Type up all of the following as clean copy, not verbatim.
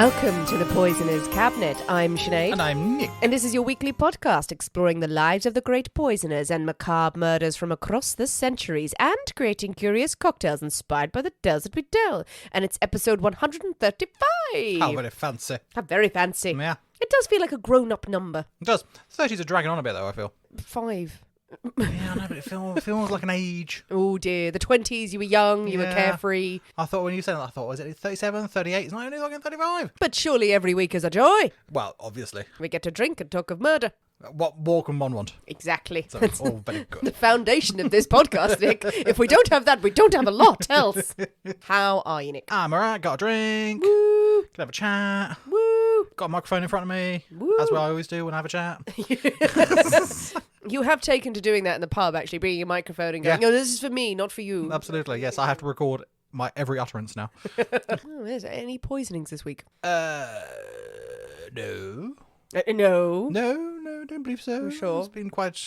Welcome to the Poisoner's Cabinet. I'm Sinead. And I'm Nick. And this is your weekly podcast exploring the lives of the great poisoners and macabre murders from across the centuries and creating curious cocktails inspired by the tales that we tell. And it's episode 135. How very fancy. How very fancy. Yeah. It does feel like a grown-up number. It does. 30s are dragging on a bit, though, I feel. 5. Yeah, I know, but it feels like an age. Oh dear, the 20s, you were young, you were carefree. I thought when you said that, I thought, was it 37, 38? It's not only fucking 35. But surely every week is a joy. Well, obviously. We get to drink and talk of murder. What more can one want? Exactly. So it's all very good. The foundation of this podcast, Nick. If we don't have that, we don't have a lot else. How are you, Nick? I'm alright, got a drink. Woo! Can have a chat. Woo! Got a microphone in front of me. Woo! As I always do when I have a chat. You have taken to doing that in the pub, actually, bringing a microphone and going, Yeah. "Oh, this is for me, not for you." Absolutely, yes. I have to record my every utterance now. Oh, is there any poisonings this week? No. No. No, don't believe so. You sure? It's been quite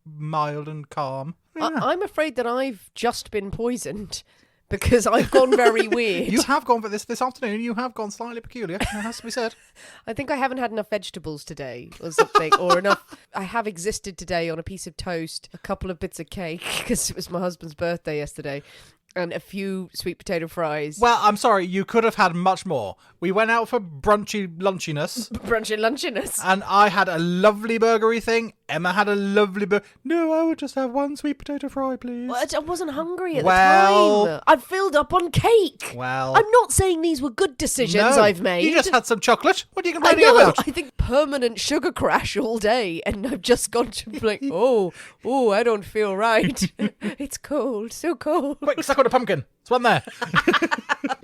mild and calm. I'm afraid that I've just been poisoned because I've gone very weird. You have gone for this afternoon. You have gone slightly peculiar. It has to be said. I think I haven't had enough vegetables today or something, or enough. I have existed today on a piece of toast, a couple of bits of cake because it was my husband's birthday yesterday, and a few sweet potato fries. Well, I'm sorry. You could have had much more. We went out for brunchy lunchiness. Brunchy lunchiness. And I had a lovely burgery thing. Emma had a lovely No, I would just have one sweet potato fry, please. Well, I wasn't hungry at the Well- time. I'd filled up on cake. Well, I'm not saying these were good decisions no, I've made. You just had some chocolate. What are you I complaining know. about? I think permanent sugar crash all day, and I've just gone to like, oh, I don't feel right. It's cold, so cold. Quick, suck on a pumpkin. It's one there.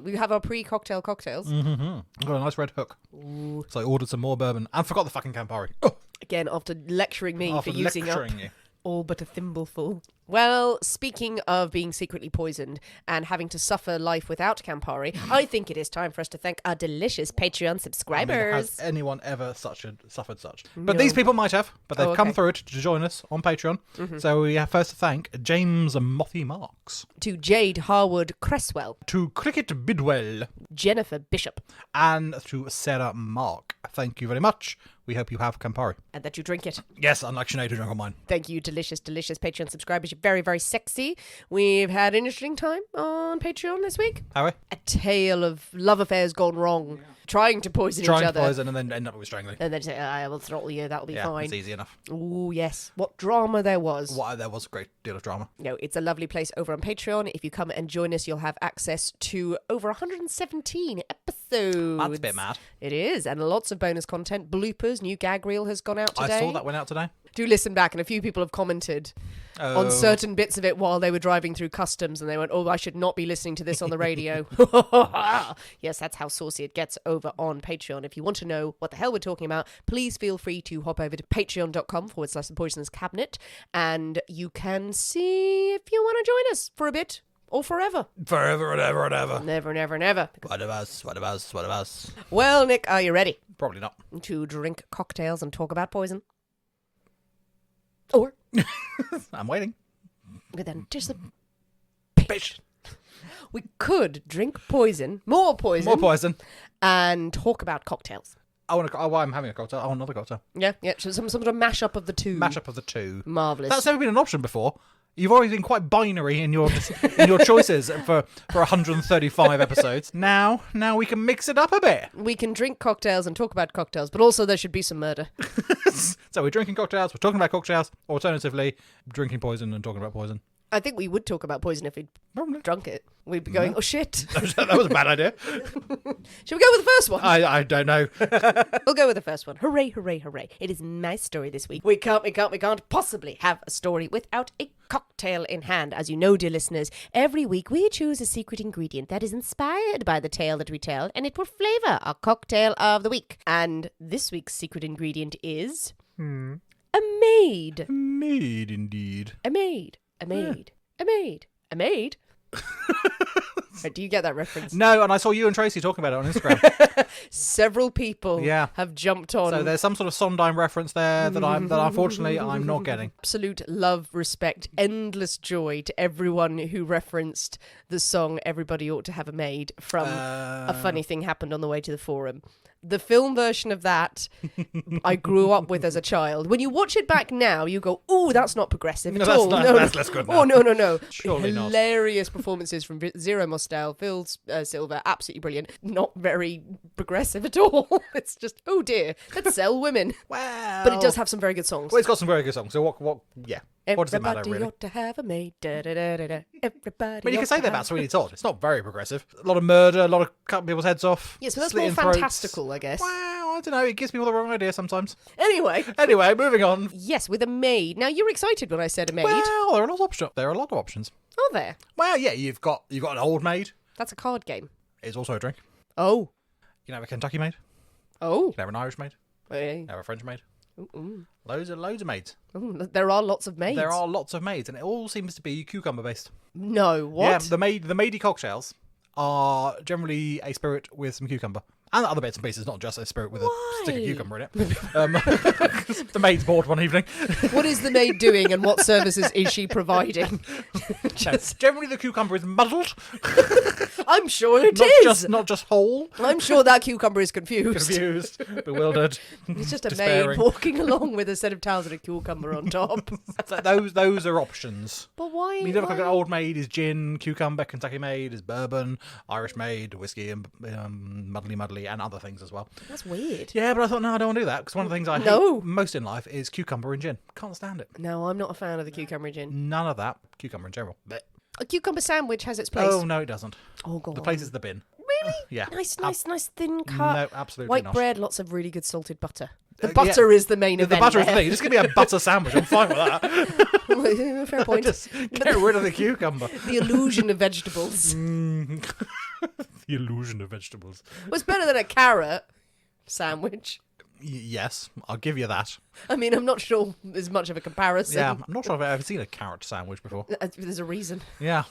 We have our pre-cocktail cocktails. I've got a nice red hook. Ooh. So I ordered some more bourbon and forgot the fucking Campari. Oh, Again, after lecturing me after for using up lecturing you. all but a thimbleful. Well, speaking of being secretly poisoned and having to suffer life without Campari, I think it is time for us to thank our delicious Patreon I mean, subscribers. has anyone ever suffered such? But No. these people might have, but they've Oh, come okay. through to join us on Patreon. So we have first to thank James Mothy Marks, To Jade Harwood Cresswell, to Cricket Bidwell, Jennifer Bishop, and to Sarah Mark. Thank you very much. We hope you have Campari. and that you drink it. Yes, unlike Sinead who drank on mine. Thank you, delicious Patreon subscribers. You're very, very sexy. We've had an interesting time on Patreon this week. How are we? A tale of love affairs gone wrong, trying to poison each Trying to other. poison and then end up with strangling. And then say, I will throttle you, that'll be Yeah, fine. it's easy enough. Oh, yes. What drama there was. Why, there was a great deal of drama. No, it's a lovely place over on Patreon. If you come and join us, you'll have access to over 117 episodes. That's a bit mad. It is, and lots of bonus content. Bloopers, new gag reel has gone out today. I saw that went out today. Do listen back, and a few people have commented on certain bits of it while they were driving through customs, and they went, "Oh, I should not be listening to this on the radio." Yes, that's how saucy it gets over on Patreon. If you want to know what the hell we're talking about, please feel free to hop over to patreon.com/The Poisoners Cabinet, and you can see if you want to join us for a bit or forever. Forever and ever and ever. Never, never, never. What of us? Well, Nick, are you ready Probably not. to drink cocktails and talk about poison? Or I'm waiting. with anticipation. Bitch. We could drink poison, more More poison. and talk about cocktails. I'm having a cocktail. I want another cocktail. Yeah, so some sort of mashup of the two. Mashup of the two. Marvellous. That's never been an option before. You've always been quite binary in your choices for 135 episodes. Now we can mix it up a bit. We can drink cocktails and talk about cocktails, but also there should be some murder. So we're drinking cocktails, we're talking about cocktails, alternatively, drinking poison and talking about poison. I think we would talk about poison if we'd Probably. drunk it. We'd be going, oh shit. That was a bad idea. Shall we go with the first one? I don't know. We'll go with the first one. Hooray, hooray, hooray. It is my story this week. We can't possibly have a story without a cocktail in hand. As you know, dear listeners, every week we choose a secret ingredient that is inspired by the tale that we tell, and it will flavour our cocktail of the week. And this week's secret ingredient is a maid. Maid, indeed. A maid. A maid. A maid. A maid. Do you get that reference? No, and I saw you and Tracy talking about it on Instagram. Several people have jumped on. So there's some sort of Sondheim reference there that unfortunately I'm not getting. Absolute love, respect, endless joy to everyone who referenced the song Everybody Ought to Have a Maid from A Funny Thing Happened on the Way to the Forum. The film version of that I grew up with as a child. When you watch it back now, you go, "Ooh, that's not progressive at all." That's less good now. Oh, no. Surely not. Hilarious performances from Zero Mostel, Phil Silver, absolutely brilliant. Not very progressive at all. It's just, oh dear, let's sell women. Well, but it does have some very good songs. Well, it's got some very good songs. So what does it matter, really? Everybody ought to have a maid. Da-da-da-da-da. Everybody. I mean, you can say that about Sweeney Todd. It's not very progressive. A lot of murder, a lot of cutting people's heads off. Yes, but that's more throats. fantastical, I guess. Well, I don't know. It gives people the wrong idea sometimes. Anyway, moving on. Yes, with a maid. Now, you're excited when I said a maid. Well, there are a lot of options. Oh, there. Well, yeah, you've got an old maid. That's a card game. It's also a drink. Oh. You can have a Kentucky maid. Oh. You can have an Irish maid. Hey. You can have a French maid. Ooh. Loads of maids. Ooh, there are lots of maids. There are lots of maids, and it all seems to be cucumber based. No, what? Yeah, the maidy cocktails are generally a spirit with some cucumber. And other bits and pieces, not just a spirit with a stick of cucumber in it. The maid's bored one evening. What is the maid doing and what services is she providing? Generally the cucumber is muddled. I'm sure it is. Not just whole. I'm sure that cucumber is confused. Bewildered. It's just a despairing. maid walking along with a set of towels and a cucumber on top. So those are options. But why? You look like an old maid is gin, cucumber, Kentucky maid is bourbon, Irish maid, whiskey, and muddly, and other things as well. That's weird. Yeah, but I thought, no, I don't want to do that, because one of the things I hate most in life is cucumber and gin. Can't stand it. No, I'm not a fan of the cucumber and gin. None of that. Cucumber in general. A cucumber sandwich has its place. Oh, no, it doesn't. Oh, God. The place is the bin. Really? Yeah. Nice thin cut. No, absolutely White not. bread, lots of really good salted butter. The butter is the main event. The butter is the there. thing. Just give me a butter sandwich. I'm fine with that. Fair point. Just get rid of the cucumber. The illusion of vegetables. The illusion of vegetables. Was better than a carrot sandwich. Yes, I'll give you that. I mean, I'm not sure there's much of a comparison. Yeah, I'm not sure if I've ever seen a carrot sandwich before. There's a reason. Yeah.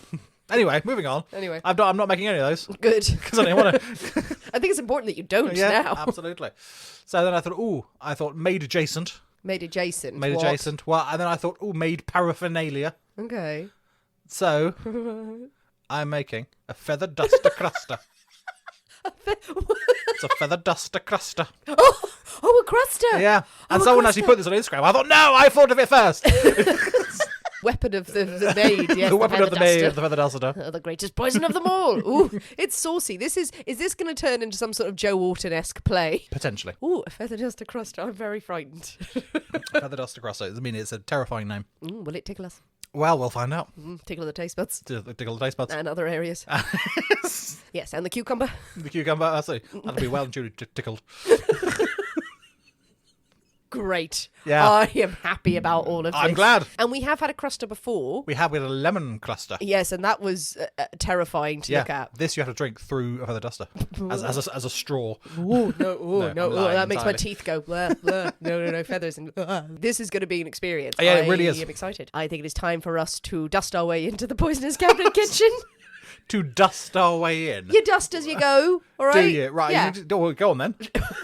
Anyway, moving on. Anyway. I'm not making any of those. Good. Because I didn't want to. I think it's important that you don't now. Absolutely. So then I thought, maid adjacent. Maid adjacent. Maid What? adjacent. Well, and then I thought, maid paraphernalia. Okay. So, I'm making a feather duster cruster. It's a feather duster cruster. Oh, a cruster. Yeah. And a someone cruster. actually put this on Instagram. I thought, no, I thought of it first. Weapon of the maid, yes. The weapon of the maid, duster. the feather duster. The greatest poison of them all. Ooh, it's saucy. Is this going to turn into some sort of Joe Orton-esque play? Potentially. Ooh, a feather duster cruster. I'm very frightened. Feather duster cruster. I mean, it's a terrifying name. Will it tickle us? Well, we'll find out. Tickle the taste buds. Tickle the taste buds. And other areas. Yes, and the cucumber. The cucumber, that'll be well and truly tickled. Great. Yeah. I am happy about all of this. I'm glad. And we have had a cruster before. We had a lemon cluster. Yes, and that was terrifying to look at. This you have to drink through a feather duster as a straw. Ooh, no, that makes my entirely. teeth go blah, blah. No, feathers. And this is going to be an experience. Yeah, it really is. I am excited. I think it is time for us to dust our way into the poisonous cabinet kitchen. To dust our way in. You dust as you go, all right? Do you? Right, Yeah. Go on then.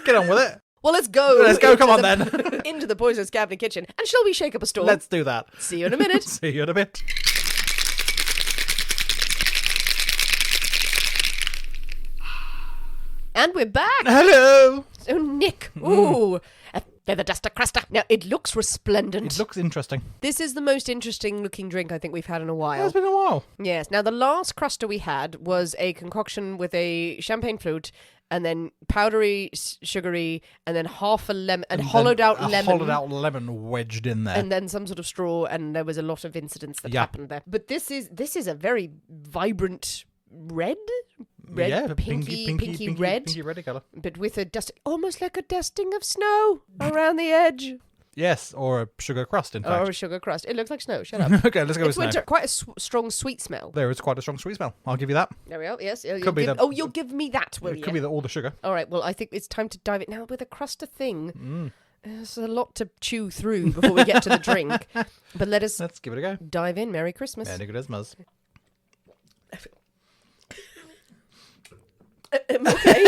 Get on with it. Well, let's go. Let's go, come on then. Into the poisonous cabinet kitchen. And shall we shake up a storm? Let's do that. See you in a minute. See you in a bit. And we're back. Hello. So, Nick, ooh, a feather duster cruster. Now, it looks resplendent. It looks interesting. This is the most interesting looking drink I think we've had in a while. It's been a while. Yes. Now, the last cruster we had was a concoction with a champagne flute and then powdery, sugary, and then half a lemon, and hollowed out lemon. Hollowed out lemon wedged in there. And then some sort of straw, and there was a lot of incidents that Yeah. happened there. But this is a very vibrant red, yeah, pinky red, pinky reddy colour. but with a dust, almost like a dusting of snow around the edge. Yes, or a sugar crust, in fact. Or a sugar crust. It looks like snow. Shut up. Okay, let's go with It's snow. winter. Quite a strong sweet smell. There is quite a strong sweet smell. I'll give you that. There we are. Yes. Could be the- you'll give me that, will It you? could be all the sugar. All right. Well, I think it's time to dive it now with a cruster thing. There's a lot to chew through before we get to the drink. But let's give it a go. dive in. Merry Christmas. Merry Christmas. Okay.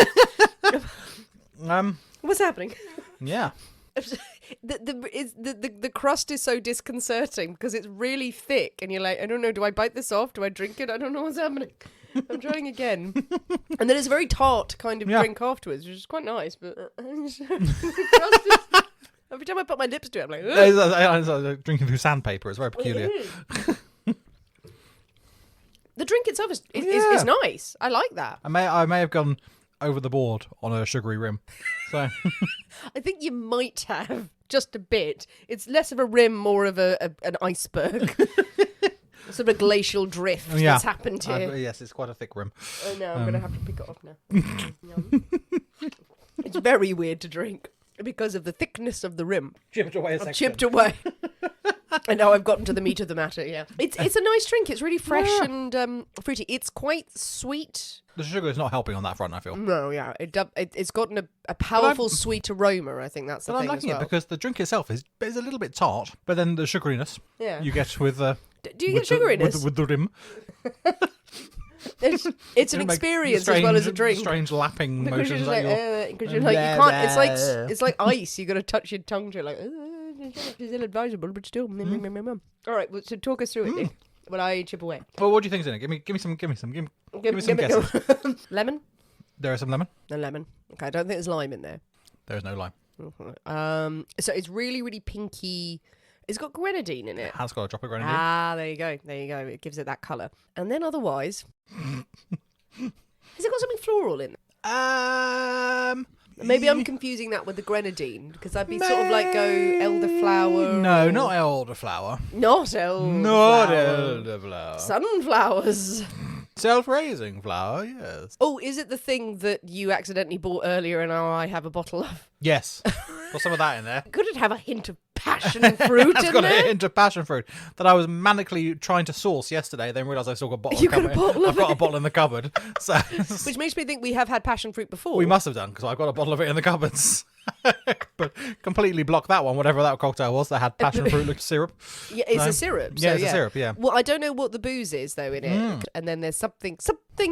What's happening? Yeah. The crust is so disconcerting because it's really thick, and you're like, I don't know, do I bite this off? Do I drink it? I don't know what's happening. I'm trying again. And then it's a very tart kind of drink afterwards, which is quite nice. But the crust is, every time I put my lips to it, I'm like, It's like drinking through sandpaper. It's very peculiar. The drink itself is nice. I like that. I may have gone over the board on a sugary rim. So I think you might have just a bit. It's less of a rim, more of an iceberg. Sort of a glacial drift that's happened here. Yes, it's quite a thick rim. Oh no, I'm going to have to pick it off now. It's very weird to drink because of the thickness of the rim. Chipped away a second. Chipped away. And now I've gotten to the meat of the matter, yeah. It's a nice drink. It's really fresh and fruity. It's quite sweet. The sugar is not helping on that front, I feel. No, yeah. It's gotten a powerful sweet aroma, I think that's the thing I'm liking as well. it because the drink itself is a little bit tart, but then the sugariness you get with... Do you get sugariness? With the rim. It's an experience as well as a drink. Strange lapping because motions. Because you're like, you can't, it's like ice. You got to touch your tongue to it, like, it's ill-advisable, but still. All right, well, so talk us through it, Nick. Well, I chip away. Well, what do you think is in it? Give me some guesses. Lemon? There is some lemon. No lemon. Okay, I don't think there's lime in there. There is no lime. So it's really, really pinky. It's got grenadine in it. It has got a drop of grenadine. Ah, there you go. It gives it that colour. And then otherwise, has it got something floral in it? Maybe I'm confusing that with the grenadine, because I'd be sort of like go elderflower. No, not elderflower. Not elderflower. Not elderflower. Sunflowers. Self-raising flower, yes. Oh, is it the thing that you accidentally bought earlier and now I have a bottle of? Yes. Got some of that in there. Could it have a hint of passion fruit It's in got there? a hint of passion fruit that I was manically trying to source yesterday, then realised I've still got a bottle I've got a bottle in the cupboard. So Which makes me think we have had passion fruit before. we must have done, because I've got a bottle of it in the cupboards. But completely blocked that one, whatever that cocktail was that had passion fruit liqueur syrup. Yeah, it's a syrup. Yeah, it's a syrup, yeah. Well, I don't know what the booze is, though, in it. And then there's something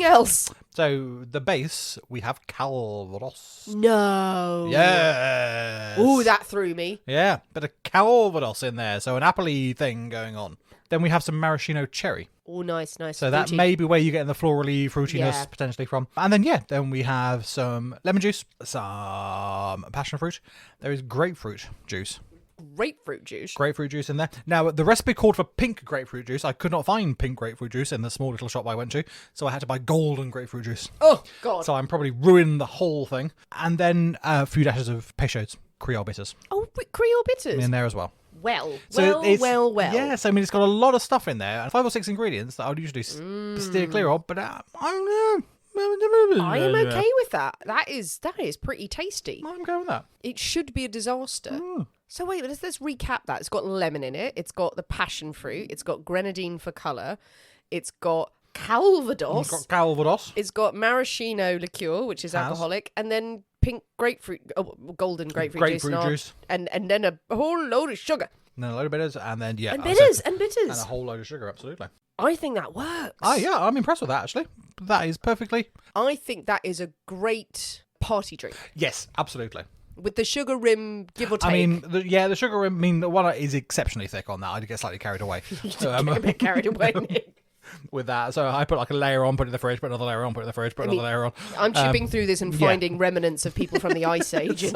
else. So the base, we have Calvados. No. Yes. Ooh, that threw me. Yeah, bit of Calvados in there, so an appley thing going on. Then we have some maraschino cherry. Oh, nice. So fruity. that may be where you're getting the florally fruitiness potentially from. And then we have some lemon juice, some passion fruit. There is grapefruit juice. Grapefruit juice. Grapefruit juice in there. Now, the recipe called for pink grapefruit juice. I could not find pink grapefruit juice in the small little shop I went to, so I had to buy golden grapefruit juice. Oh, God. So I'm probably ruined the whole thing. And then a few dashes of Peychaud's Creole bitters. Oh, Creole bitters. In there as well. Well. Yes, I mean, it's got a lot of stuff in there. 5 or 6 ingredients that I would usually steer clear of, but I don't know. I am okay with that. That is pretty tasty. I'm going with that. It should be a disaster. So wait, let's recap that. It's got lemon in it. It's got the passion fruit. It's got grenadine for colour. It's got Calvados. It's got maraschino liqueur, which is alcoholic, and then pink grapefruit, golden grapefruit juice. And then a whole load of sugar. And then a load of bitters, and then and bitters. And a whole load of sugar, absolutely. I think that works. Oh yeah, I'm impressed with that actually. That is perfectly. I think that is a great party drink. Yes, absolutely. With the sugar rim, give or take. I mean, the sugar rim. I mean, the one is exceptionally thick on that. I get slightly carried away. Get a bit carried away, Nick. With that, so I put like a layer on, put it in the fridge, put another layer on, put it in the fridge, put another layer on. I'm chipping through this and finding remnants of people from the Ice Age.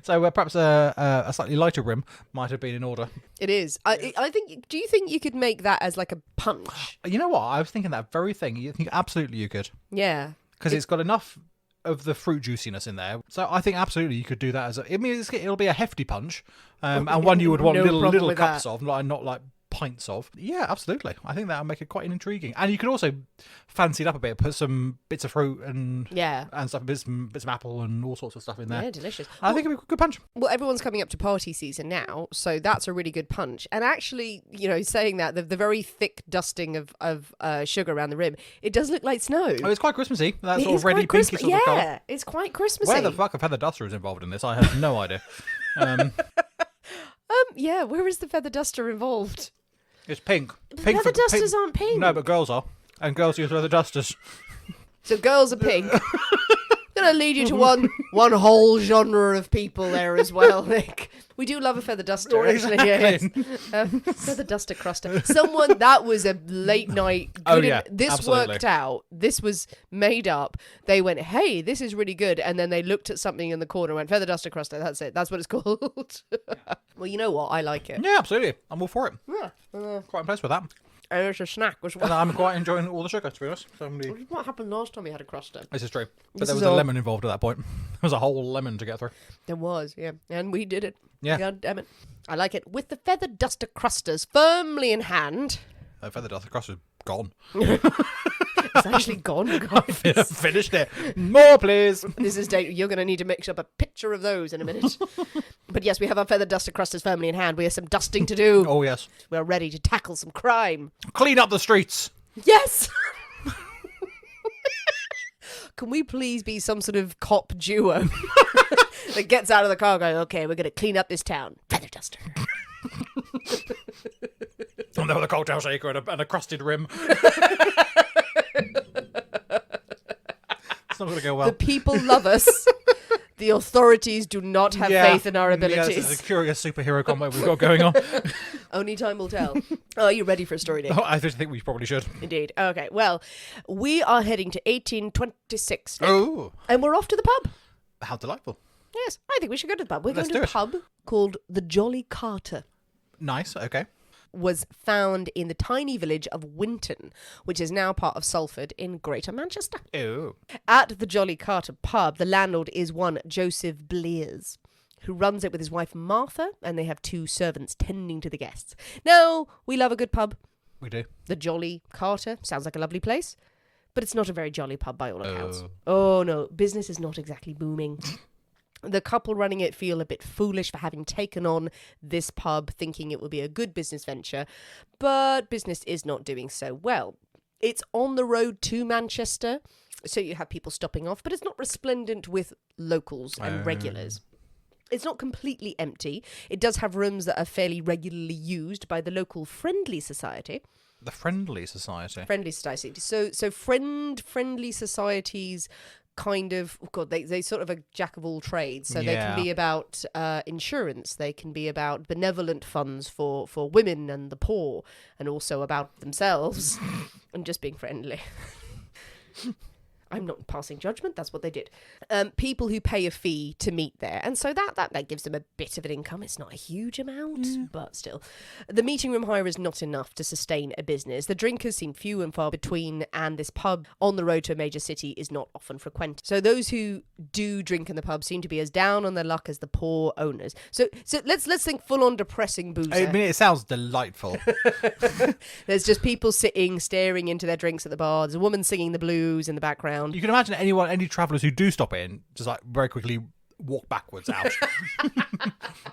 So perhaps a slightly lighter rim might have been in order. It is. I think. Do you think you could make that as like a punch? You know what? I was thinking that very thing. You think absolutely you could. Yeah. Because it's got enough of the fruit juiciness in there, so I think absolutely you could do that as a. I mean, it'll be a hefty punch, and one you would want little cups of, not like pints of. Yeah, absolutely. I think that would make it quite intriguing. And you could also fancy it up a bit, put some bits of fruit and stuff, bits of apple and all sorts of stuff in there. Yeah, delicious. I think it'd be a good punch. Well, everyone's coming up to party season now, so that's a really good punch. And actually, saying that, the very thick dusting of sugar around the rim, it does look like snow. Oh, it's quite Christmassy. That sort of reddy pinky sort of colour. Yeah, it's quite Christmassy. Where the fuck have Feather Duster is involved in this? I have no idea. Yeah, where is the feather duster involved? It's pink. Feather dusters aren't pink. No, but girls are. And girls use feather dusters. So Girls Are Pink. Gonna lead you to one whole genre of people there as well, Nick. We do love a feather duster, actually. Exactly. Yes. Feather duster cruster. Someone that was a late night. This absolutely. worked out. This was made up. They went, hey, this is really good, and then they looked at something in the corner and went, feather duster cruster. That's it. That's what it's called. Well, you know what? I like it. Yeah, absolutely. I'm all for it. Yeah. Quite impressed with that. And it's a snack as well. And I'm quite enjoying all the sugar, to be honest. What happened last time we had a cruster? This is true. But This there is was a all- lemon involved at that point. There was a whole lemon to get through. There was, yeah. And we did it. Yeah. God damn it. I like it. With the feather duster crusters firmly in hand. The feather duster crust is gone. It's actually gone, guys. Finished it. More, please. This is you're going to need to mix up a picture of those in a minute. But yes, we have our feather duster crusters firmly in hand. We have some dusting to do. Oh, yes. We're ready to tackle some crime. Clean up the streets. Yes! Can we please be some sort of cop duo that gets out of the car going, okay, we're going to clean up this town. Feather duster. And there with a cocktail shaker and a crusted rim. It's not going to go well. The people love us. The authorities do not have faith in our abilities. Yeah, this is a curious superhero combo we've got going on. Only time will tell. Oh, are you ready for a story, Nick? Oh, I just think we probably should. Indeed. Okay, well, we are heading to 1826, Nick, Oh, and we're off to the pub. how delightful. Yes, I think we should go to the pub. We're Let's going to do a it. pub called the Jolly Carter. Nice, okay. Was found in the tiny village of Winton, which is now part of Salford in Greater Manchester. Oh. At the Jolly Carter pub, the landlord is one Joseph Blears, who runs it with his wife Martha, and they have 2 servants tending to the guests. Now, we love a good pub. We do. The Jolly Carter sounds like a lovely place, but it's not a very jolly pub by all accounts. Oh. Oh no, business is not exactly booming. The couple running it feel a bit foolish for having taken on this pub, thinking it will be a good business venture, but business is not doing so well. It's on the road to Manchester, so you have people stopping off, but it's not resplendent with locals and regulars. It's not completely empty. It does have rooms that are fairly regularly used by the local Friendly Society. The Friendly Society. Friendly Society. So friendly societies kind of, they sort of a jack of all trades. So they can be about insurance. They can be about benevolent funds for women and the poor, and also about themselves and just being friendly. I'm not passing judgment. That's what they did. People who pay a fee to meet there. And so that gives them a bit of an income. It's not a huge amount, but still. The meeting room hire is not enough to sustain a business. The drinkers seem few and far between, and this pub on the road to a major city is not often frequented. So those who do drink in the pub seem to be as down on their luck as the poor owners. So let's think full-on depressing boozer. I mean, it sounds delightful. There's just people sitting, staring into their drinks at the bar. There's a woman singing the blues in the background. You can imagine any travellers who do stop in just like very quickly walk backwards out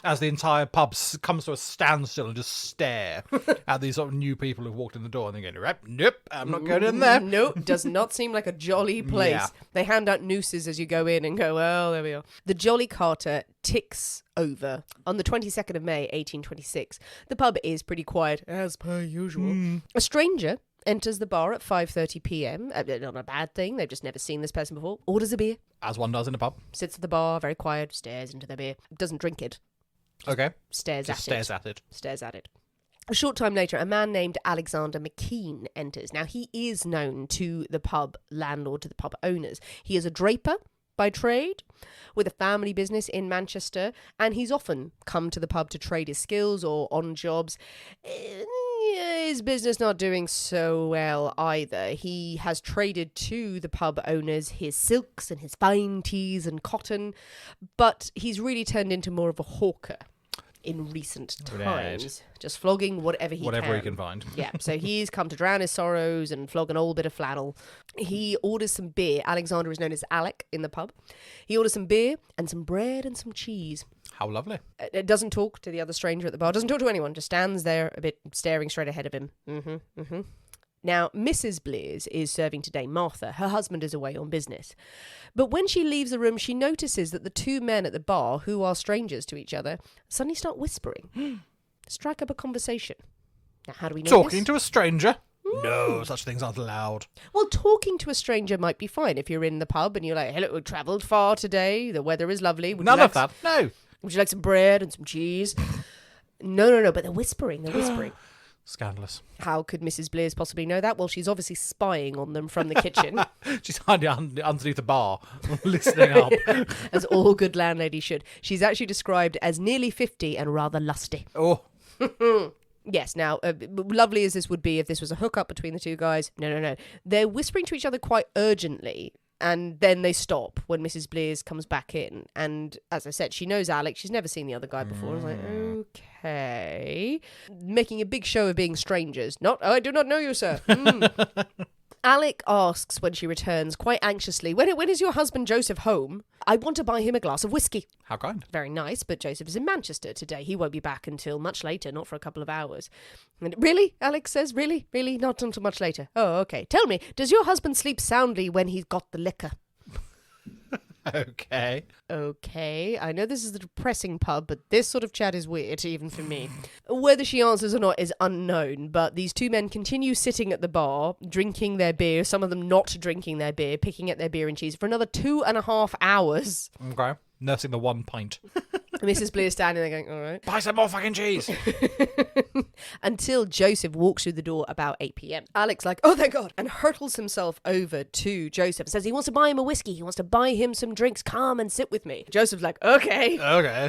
as the entire pub comes to a standstill and just stare at these sort of new people who've walked in the door and they're going, nope, I'm not going in there. Nope, does not seem like a jolly place. Yeah. They hand out nooses as you go in and go, well, there we are. The Jolly Carter ticks over. On the 22nd of May, 1826, the pub is pretty quiet, as per usual. A stranger enters the bar at 5:30 p.m. Not a bad thing. They've just never seen this person before. Orders a beer. As one does in a pub. Sits at the bar, very quiet, stares into their beer. Doesn't drink it. Okay. Stares Just stares at it. Stares at it. A short time later, a man named Alexander McKean enters. Now, he is known to the pub landlord, to the pub owners. He is a draper by trade, with a family business in Manchester, and he's often come to the pub to trade his skills or on jobs. His business not doing so well either. He has traded to the pub owners his silks and his fine teas and cotton, but he's really turned into more of a hawker in recent times, just flogging whatever he can find. Yeah, so he's come to drown his sorrows and flog an old bit of flannel. He orders some beer. Alexander is known as Alec in the pub. He orders some beer and some bread and some cheese. How lovely. It doesn't talk to the other stranger at the bar, doesn't talk to anyone, just stands there a bit staring straight ahead of him. Now, Mrs. Blears is serving today, Martha. Her husband is away on business. But when she leaves the room, she notices that the 2 men at the bar, who are strangers to each other, suddenly start whispering. Strike up a conversation. Now, how do we know Talking this? to a stranger? No, such things aren't allowed. Well, talking to a stranger might be fine if you're in the pub and you're like, hello, we travelled far today. The weather is lovely. None of that. No. Would you like some bread and some cheese? No. But they're whispering. Scandalous. How could Mrs. Blears possibly know that? Well, she's obviously spying on them from the kitchen. She's hiding underneath the bar, listening up. As all good landladies should. She's actually described as nearly 50 and rather lusty. Oh. Yes, now, lovely as this would be if this was a hookup between the two guys, no. They're whispering to each other quite urgently, and then they stop when Mrs. Blears comes back in. And as I said, she knows Alex. She's never seen the other guy before. I was like, okay. Making a big show of being strangers. I do not know you, sir. Alec asks when she returns, quite anxiously, when is your husband Joseph home? I want to buy him a glass of whiskey. How kind. Very nice, but Joseph is in Manchester today. He won't be back until much later, not for a couple of hours. And really? Alex says, really? Not until much later. Oh, okay. Tell me, does your husband sleep soundly when he's got the liquor? Okay. I know this is a depressing pub, but this sort of chat is weird, even for me. Whether she answers or not is unknown, but these two men continue sitting at the bar, drinking their beer, some of them not drinking their beer, picking at their beer and cheese for another 2.5 hours. Okay. Nursing the 1 pint. Mrs. Blear standing there going, all right. Buy some more fucking cheese. Until Joseph walks through the door about 8 p.m. Alex like, oh, thank God, and hurtles himself over to Joseph and says he wants to buy him a whiskey. He wants to buy him some drinks. Come and sit with me. Joseph's like, okay.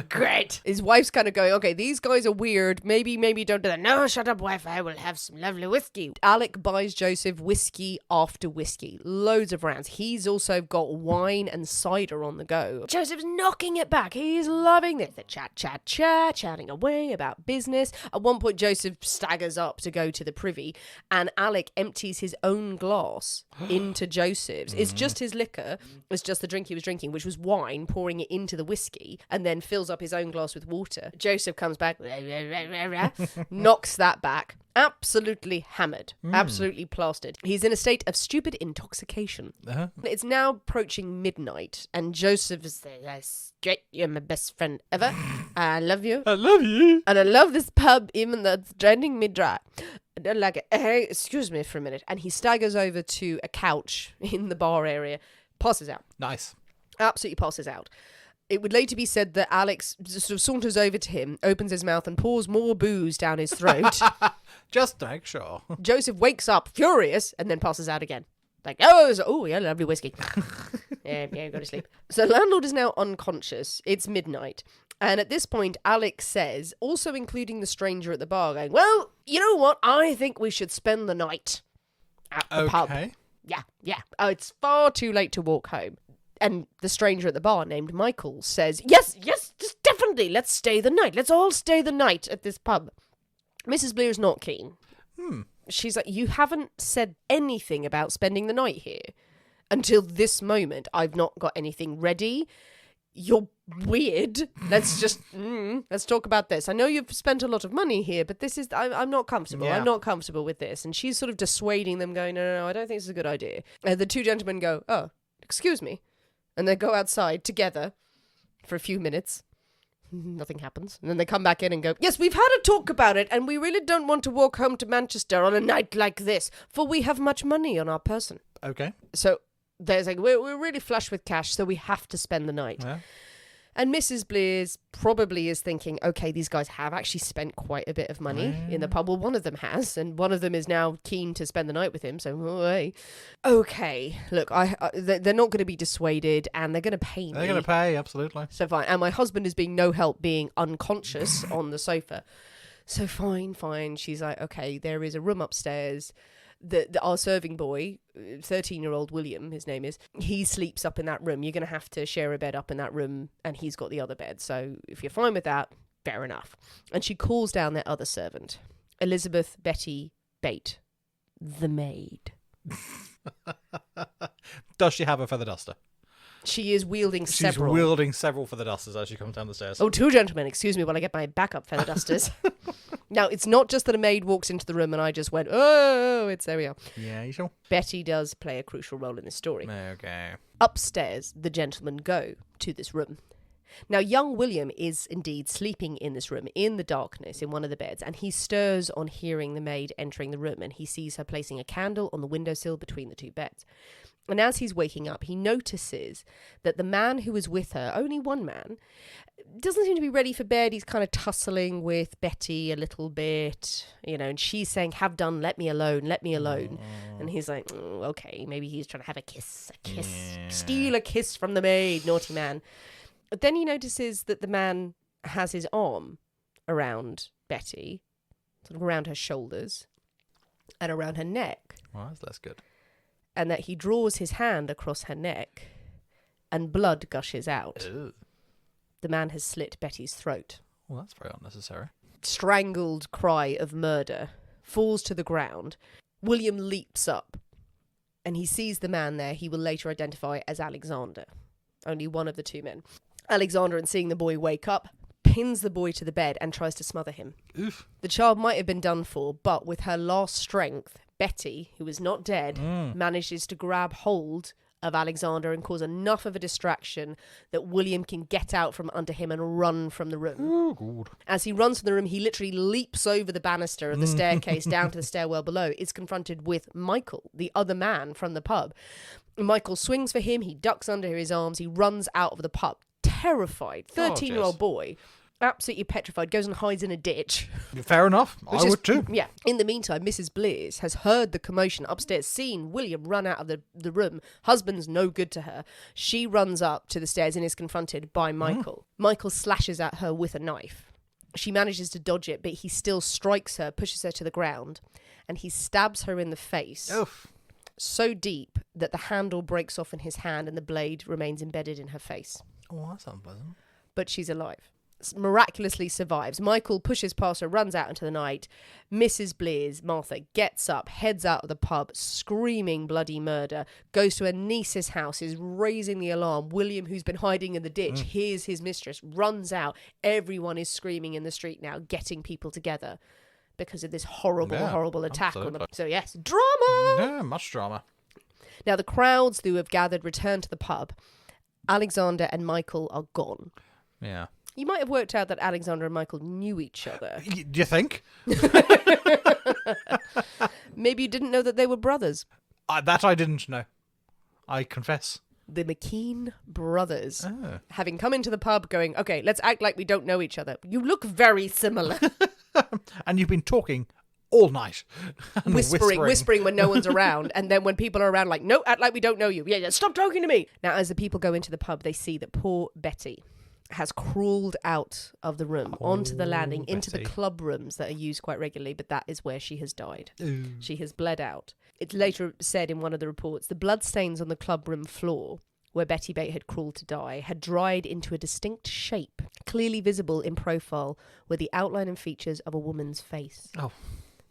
Great. His wife's kind of going, okay, these guys are weird. Maybe don't do that. No, shut up, wife. I will have some lovely whiskey. Alec buys Joseph whiskey after whiskey. Loads of rounds. He's also got wine and cider on the go. Joseph's knocking it back. He's loving this. They chatting away about business. At one point, Joseph staggers up to go to the privy, and Alec empties his own glass into Joseph's. It's just his liquor. It's just the drink he was drinking, which was wine, pouring it into the whiskey, and then fills up his own glass with water. Joseph comes back, knocks that back. Absolutely hammered. Absolutely plastered. He's in a state of stupid intoxication. It's now approaching midnight, and Joseph is there. Straight, you're my best friend ever. I love you. I love you. And I love this pub, even though it's draining me dry. I don't like it. Hey, excuse me for a minute. And he staggers over to a couch in the bar area, passes out. Nice. Absolutely passes out. It would later be said that Alex sort of saunters over to him, opens his mouth and pours more booze down his throat. Just to make sure. Joseph wakes up furious and then passes out again. Like, oh yeah, lovely whiskey. yeah, go to sleep. So landlord is now unconscious. It's midnight. And at this point, Alex says, also including the stranger at the bar, going, well, you know what? I think we should spend the night at the pub. Yeah. Oh, it's far too late to walk home. And the stranger at the bar, named Michael, says, yes, just definitely, let's stay the night. Let's all stay the night at this pub. Mrs. Blear's not keen. She's like, you haven't said anything about spending the night here. Until this moment, I've not got anything ready. You're weird. Let's talk about this. I know you've spent a lot of money here, but this is, I'm not comfortable. Yeah. I'm not comfortable with this. And she's sort of dissuading them, going, no, I don't think this is a good idea. The two gentlemen go, oh, excuse me. And they go outside together for a few minutes. Nothing happens. And then they come back in and go, yes, we've had a talk about it, and we really don't want to walk home to Manchester on a night like this, for we have much money on our person. Okay. So there's like, we're really flush with cash, so we have to spend the night. Yeah. And Mrs. Blears probably is thinking, okay, these guys have actually spent quite a bit of money in the pub. Well, one of them has, and one of them is now keen to spend the night with him. So, hey. Okay, look, they're not going to be dissuaded, and they're going to pay me. They're going to pay, absolutely. So fine. And my husband is being no help, being unconscious on the sofa. So fine. She's like, okay, there is a room upstairs. Our serving boy, 13-year-old William, his name is, he sleeps up in that room. You're going to have to share a bed up in that room, and he's got the other bed. So if you're fine with that, fair enough. And she calls down their other servant, Elizabeth Betty Bate, the maid. Does she have a feather duster? She is wielding several. She's wielding several feather dusters as she comes down the stairs. Oh, two gentlemen, excuse me while I get my backup feather dusters. Now, it's not just that a maid walks into the room and I just went, oh, there we are. Yeah, you sure? Betty does play a crucial role in this story. Okay. Upstairs, the gentlemen go to this room. Now, young William is indeed sleeping in this room in the darkness in one of the beds, and he stirs on hearing the maid entering the room, and he sees her placing a candle on the windowsill between the two beds. And as he's waking up, he notices that the man who was with her, only one man, doesn't seem to be ready for bed. He's kind of tussling with Betty a little bit, and she's saying, have done, let me alone, let me alone. And he's like, okay, maybe he's trying to have a kiss, steal a kiss from the maid, naughty man. But then he notices that the man has his arm around Betty, sort of around her shoulders and around her neck. Well, that's good. And that he draws his hand across her neck and blood gushes out. Ew. The man has slit Betty's throat. Well, that's very unnecessary. Strangled cry of murder, falls to the ground. William leaps up and he sees the man there he will later identify as Alexander, only one of the two men. Alexander, and seeing the boy wake up, pins the boy to the bed and tries to smother him. Oof. The child might have been done for, but with her last strength, Betty, who is not dead, manages to grab hold of Alexander and cause enough of a distraction that William can get out from under him and run from the room. Oh, God. As he runs from the room, he literally leaps over the banister of the staircase down to the stairwell below, is confronted with Michael, the other man from the pub. Michael swings for him, he ducks under his arms, he runs out of the pub, terrified, 13-year-old boy, absolutely petrified, goes and hides in a ditch. Fair enough. I would too. Yeah. In the meantime, Mrs. Blears has heard the commotion upstairs, seen William run out of the room. Husband's no good to her. She runs up to the stairs and is confronted by Michael. Michael slashes at her with a knife. She manages to dodge it, but he still strikes her, pushes her to the ground, and he stabs her in the face. Oof. So deep that the handle breaks off in his hand and the blade remains embedded in her face. Oh, that's unpleasant. But she's alive. Miraculously survives. Michael pushes past her, runs out into the night. Mrs. Blears, Martha, gets up, heads out of the pub, screaming bloody murder, goes to her niece's house, is raising the alarm. William, who's been hiding in the ditch, hears his mistress, runs out. Everyone is screaming in the street now, getting people together because of this horrible attack on them. So yes, drama! Yeah, much drama. Now the crowds who have gathered return to the pub. Alexander and Michael are gone. Yeah. You might have worked out that Alexander and Michael knew each other. Do you think? Maybe you didn't know that they were brothers. That I didn't know. I confess. The McKean brothers. Oh. Having come into the pub going, okay, let's act like we don't know each other. You look very similar. And you've been talking all night. Whispering when no one's around. And then when people are around, like, no, act like we don't know you. Yeah, stop talking to me. Now, as the people go into the pub, they see that poor Betty has crawled out of the room onto the landing into the club rooms that are used quite regularly, but that is where she has died. Ooh. She has bled out. It's later said in one of the reports, the bloodstains on the club room floor where Betty Bate had crawled to die had dried into a distinct shape, clearly visible in profile where the outline and features of a woman's face. Oh.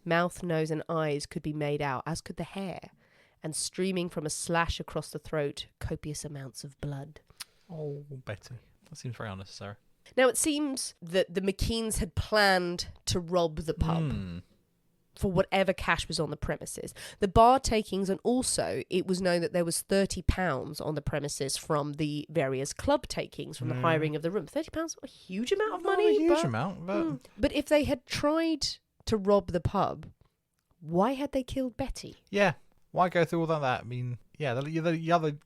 Mouth, nose and eyes could be made out, as could the hair, and streaming from a slash across the throat, copious amounts of blood. Oh, Betty. That seems very unnecessary. Now, it seems that the McKeans had planned to rob the pub for whatever cash was on the premises. The bar takings, and also it was known that there was £30 on the premises from the various club takings, from the hiring of the room. £30, a huge amount of money. Not a huge amount, but... But if they had tried to rob the pub, why had they killed Betty? Yeah, why go through all that? I mean, yeah, the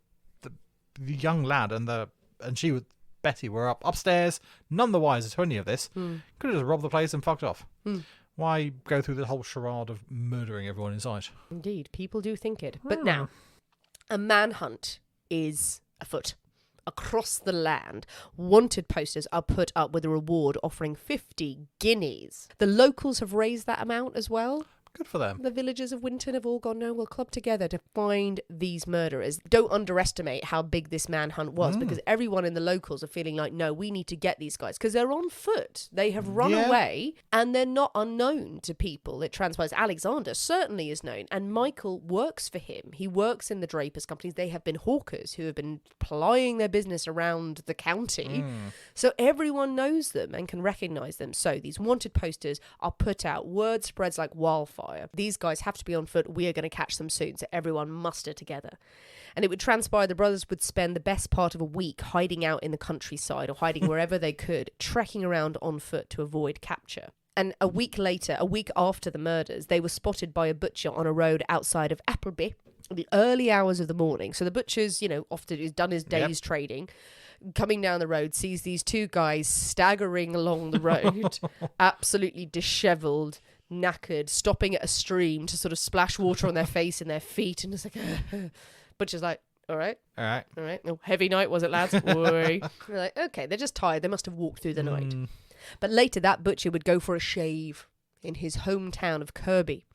young lad and she was... Betty were upstairs, none the wiser to any of this. Could have just robbed the place and fucked off. Why go through the whole charade of murdering everyone in sight? Indeed, people do think it. But now, a manhunt is afoot. Across the land, wanted posters are put up with a reward offering 50 guineas. The locals have raised that amount as well. Good for them. The villagers of Winton have all gone, no, we'll club together to find these murderers. Don't underestimate how big this manhunt was, because everyone in the locals are feeling like, no, we need to get these guys, because they're on foot. They have run away, and they're not unknown to people. It transpires Alexander certainly is known, and Michael works for him. He works in the drapers' companies. They have been hawkers who have been plying their business around the county. So everyone knows them and can recognise them. So these wanted posters are put out. Word spreads like wildfire. fire. These guys have to be on foot. We are going to catch them soon. So everyone muster together. And it would transpire the brothers would spend the best part of a week hiding out in the countryside or hiding wherever they could, trekking around on foot to avoid capture. And a week after the murders, they were spotted by a butcher on a road outside of Appleby in the early hours of the morning. So the butcher's, often has done his day's trading, coming down the road, sees these two guys staggering along the road, absolutely dishevelled, knackered, stopping at a stream to sort of splash water on their face and their feet. And it's like, butcher's like, all right. Oh, heavy night, was it, lads? They're like, okay, they're just tired. They must have walked through the night. But later, that butcher would go for a shave in his hometown of Kirby.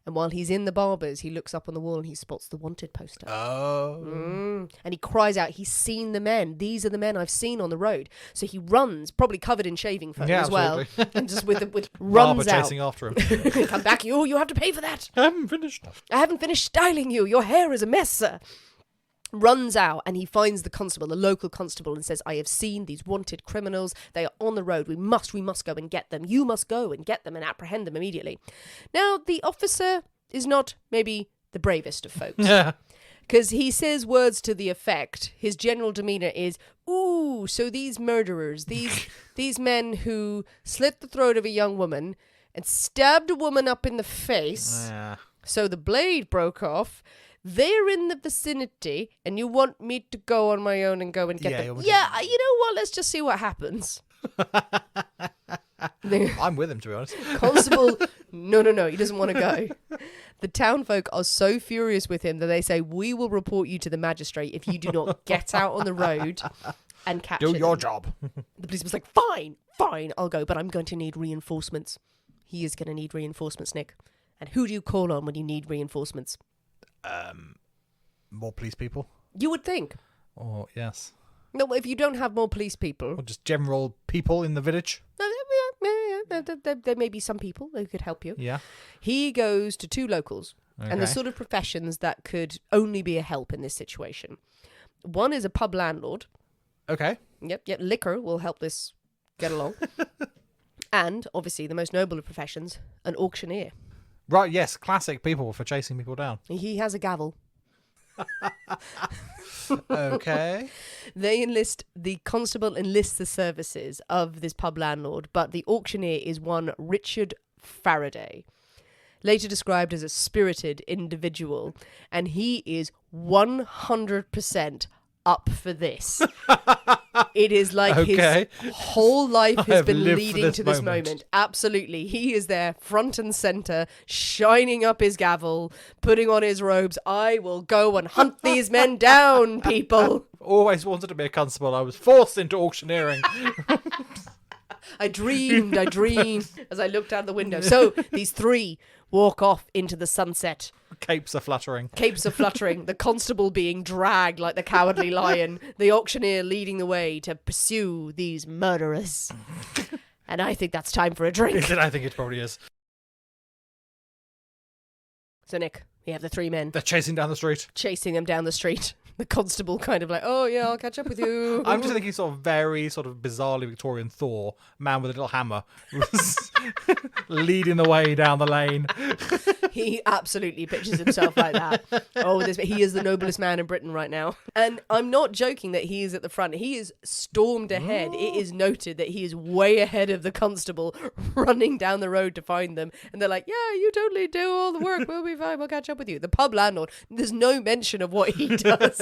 And while he's in the barber's, he looks up on the wall and he spots the wanted poster. Oh. And he cries out, he's seen the men. These are the men I've seen on the road. So he runs, probably covered in shaving foam as well. And just with runs Barber out. chasing after him. Come back, you have to pay for that. I haven't finished styling you. Your hair is a mess, sir. Runs out and he finds the local constable, and says, I have seen these wanted criminals. They are on the road. We must go and get them. You must go and get them and apprehend them immediately. Now, the officer is not maybe the bravest of folks. Because he says words to the effect, his general demeanour is, ooh, so these murderers, these men who slit the throat of a young woman and stabbed a woman up in the face, so the blade broke off, they're in the vicinity, and you want me to go on my own and go and get them. Yeah, you know what? Let's just see what happens. I'm with him, to be honest. Constable, no, he doesn't want to go. The town folk are so furious with him that they say, we will report you to the magistrate if you do not get out on the road and capture them. Do your job. The police was like, fine, I'll go, but I'm going to need reinforcements. He is going to need reinforcements, Nick. And who do you call on when you need reinforcements? More police people? You would think. Oh, yes. No, if you don't have more police people... Or just general people in the village? There may be some people who could help you. Yeah. He goes to two locals, and the sort of professions that could only be a help in this situation. One is a pub landlord. Okay. Yep, liquor will help this get along. And, obviously, the most noble of professions, an auctioneer. Right, yes, classic people for chasing people down. He has a gavel. Okay. The constable enlists the services of this pub landlord, but the auctioneer is one Richard Faraday, later described as a spirited individual, and he is 100% up for this. It is like his whole life has been leading to this moment. Absolutely. He is there front and centre, shining up his gavel, putting on his robes. I will go and hunt these men down, people. Always wanted to be a constable. I was forced into auctioneering. I dreamed as I looked out the window. So these three walk off into the sunset. Capes are fluttering. The constable being dragged like the cowardly lion. The auctioneer leading the way to pursue these murderers. And I think that's time for a drink. I think it probably is. So, Nick, we have the three men. They're chasing down the street. Chasing them down the street. The constable kind of like, oh yeah, I'll catch up with you. I'm just thinking very bizarrely Victorian Thor, man with a little hammer, leading the way down the lane. He absolutely pictures himself like that. He is the noblest man in Britain right now. And I'm not joking that he is at the front. He is stormed ahead. Oh. It is noted that he is way ahead of the constable, running down the road to find them. And they're like, yeah, you totally do all the work. We'll be fine. We'll catch up with you. The pub landlord, there's no mention of what he does.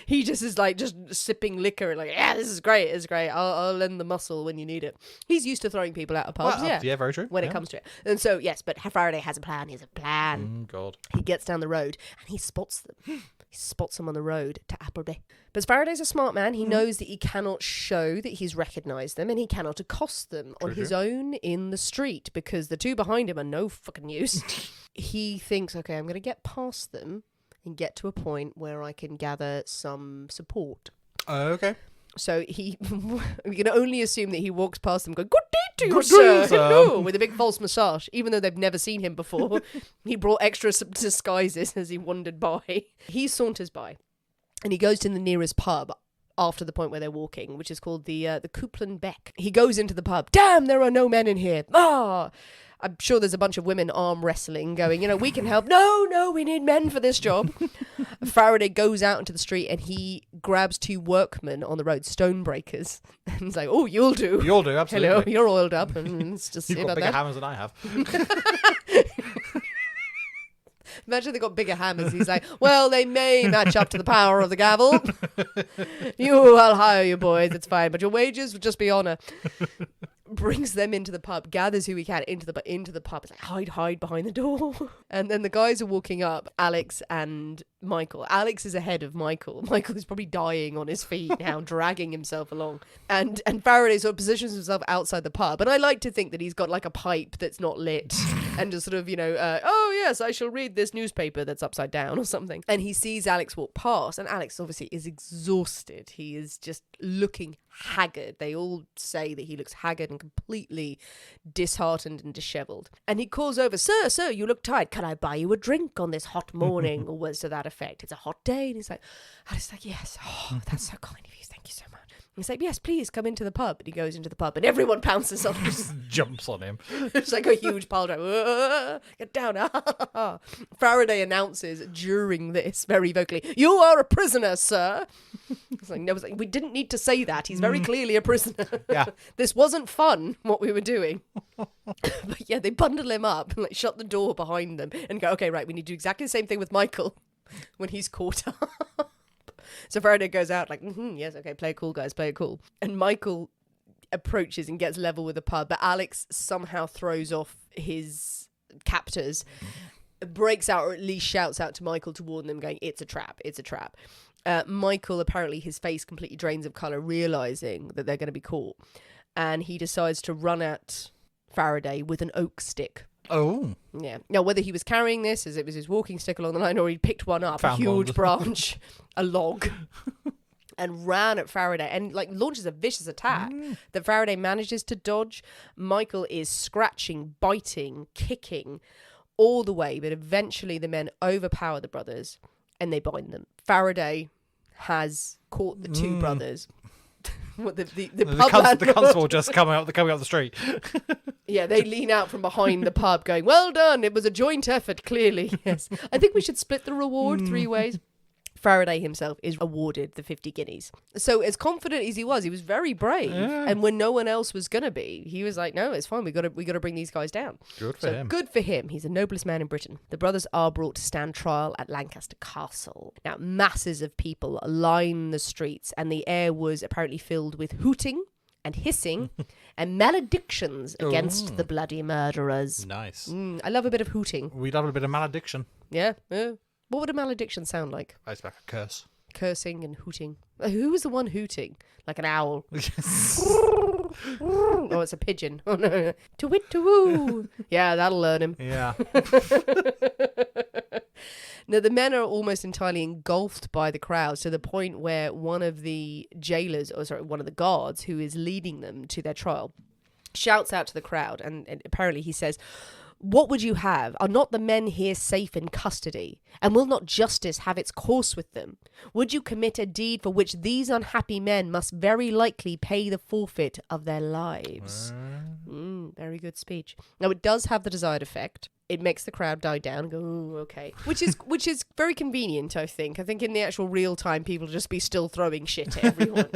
He just is like just sipping liquor and like, yeah, this is great. It's great. I'll lend the muscle when you need it. He's used to throwing people out of pubs. Well, yeah, very true. When it comes to it. And so, yes, but Faraday has a plan. He has a plan. God. He gets down the road and he spots them. He spots them on the road to Appleby. But Faraday's a smart man. He knows that he cannot show that he's recognised them and he cannot accost them on his own in the street because the two behind him are no fucking use. He thinks, okay, I'm going to get past them and get to a point where I can gather some support. Okay. So we can only assume that he walks past them going, good day to you, sir. Hello, with a big false moustache, even though they've never seen him before. He brought extra disguises as he wandered by. He saunters by and he goes to the nearest pub after the point where they're walking, which is called the Coupland Beck. He goes into the pub. Damn, there are no men in here. I'm sure there's a bunch of women arm wrestling going, we can help. No, we need men for this job. Faraday goes out into the street and he grabs 2 workmen on the road, stone breakers. And he's like, oh, you'll do. You'll do, absolutely. Hello, you're oiled up. And it's just You've got bigger hammers than I have. Imagine they got bigger hammers. He's like, well, they may match up to the power of the gavel. I'll hire you boys. It's fine. But your wages would just be honour. Brings them into the pub, gathers who he can into the pub. It's like, hide behind the door. And then the guys are walking up, Alex and Michael. Alex is ahead of Michael. Michael is probably dying on his feet now, dragging himself along. And Faraday sort of positions himself outside the pub. And I like to think that he's got like a pipe that's not lit and just sort of, oh yes, I shall read this newspaper that's upside down or something. And he sees Alex walk past, and Alex obviously is exhausted. He is just looking haggard. They all say that he looks haggard and completely disheartened and dishevelled. And he calls over, sir, you look tired. Can I buy you a drink on this hot morning? Or words to that effect. It's a hot day. And he's like, yes. Oh, that's so kind of you. Thank you so much. And he's like, yes, please come into the pub. And he goes into the pub and everyone pounces on him. Jumps on him. It's like a huge pile driver. Get down. Faraday announces during this very vocally, you are a prisoner, sir. It's like, no, we didn't need to say that. He's very clearly a prisoner. Yeah. This wasn't fun, what we were doing. But yeah, they bundle him up and shut the door behind them and go, okay, right, we need to do exactly the same thing with Michael when he's caught up. So Faraday goes out like, yes, okay, play it cool, guys, play it cool. And Michael approaches and gets level with the pub, but Alex somehow throws off his captors, breaks out, or at least shouts out to Michael to warn them, going, it's a trap. Michael, apparently his face completely drains of colour, realising that they're going to be caught. And he decides to run at Faraday with an oak stick. Oh. Yeah. Now, whether he was carrying this as it was his walking stick along the line or he picked one up, a huge branch, a log, and ran at Faraday and launches a vicious attack that Faraday manages to dodge. Michael is scratching, biting, kicking all the way, but eventually the men overpower the brothers and they bind them. Faraday has caught the 2 brothers. The constable just coming up the street. Yeah, they lean out from behind the pub going, well done, it was a joint effort, clearly. Yes. I think we should split the reward 3 ways. Faraday himself is awarded the 50 guineas. So as confident as he was very brave. Yeah. And when no one else was going to be, he was like, no, it's fine. We got to bring these guys down. Good for him. Good for him. He's the noblest man in Britain. The brothers are brought to stand trial at Lancaster Castle. Now, masses of people line the streets and the air was apparently filled with hooting and hissing and maledictions against the bloody murderers. Nice. I love a bit of hooting. We love a bit of malediction. Yeah. What would a malediction sound like? It's like a curse. Cursing and hooting. Who was the one hooting? Like an owl. Oh, it's a pigeon. Oh, no. To wit to woo. Yeah, that'll learn him. Yeah. Now, the men are almost entirely engulfed by the crowd to the point where one of the one of the guards who is leading them to their trial shouts out to the crowd and apparently he says, what would you have? Are not the men here safe in custody? And will not justice have its course with them? Would you commit a deed for which these unhappy men must very likely pay the forfeit of their lives? Very good speech. Now, it does have the desired effect. It makes the crowd die down and go, ooh, okay. Which is very convenient, I think. I think in the actual real time, people will just be still throwing shit at everyone.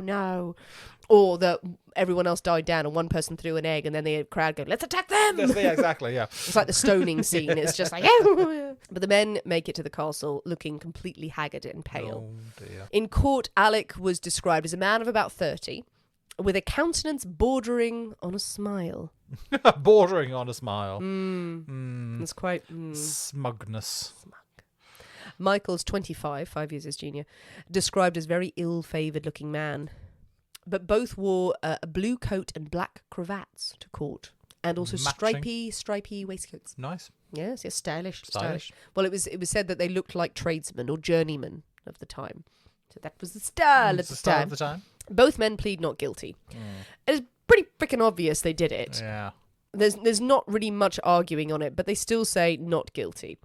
No. Or that everyone else died down and one person threw an egg and then the crowd go, let's attack them! Yeah, exactly, yeah. It's like the stoning scene. It's just like, But the men make it to the castle looking completely haggard and pale. Oh, dear. In court, Alec was described as a man of about 30 with a countenance bordering on a smile. Bordering on a smile. It's quite... Smugness. Michael's 25, 5 years his junior, described as very ill-favoured looking man. But both wore a blue coat and black cravats to court. And also stripy waistcoats. Nice. Yes, stylish. Well, it was said that they looked like tradesmen or journeymen of the time. So that was the style at the time. Both men plead not guilty. It's pretty freaking obvious they did it. Yeah. There's not really much arguing on it, but they still say not guilty.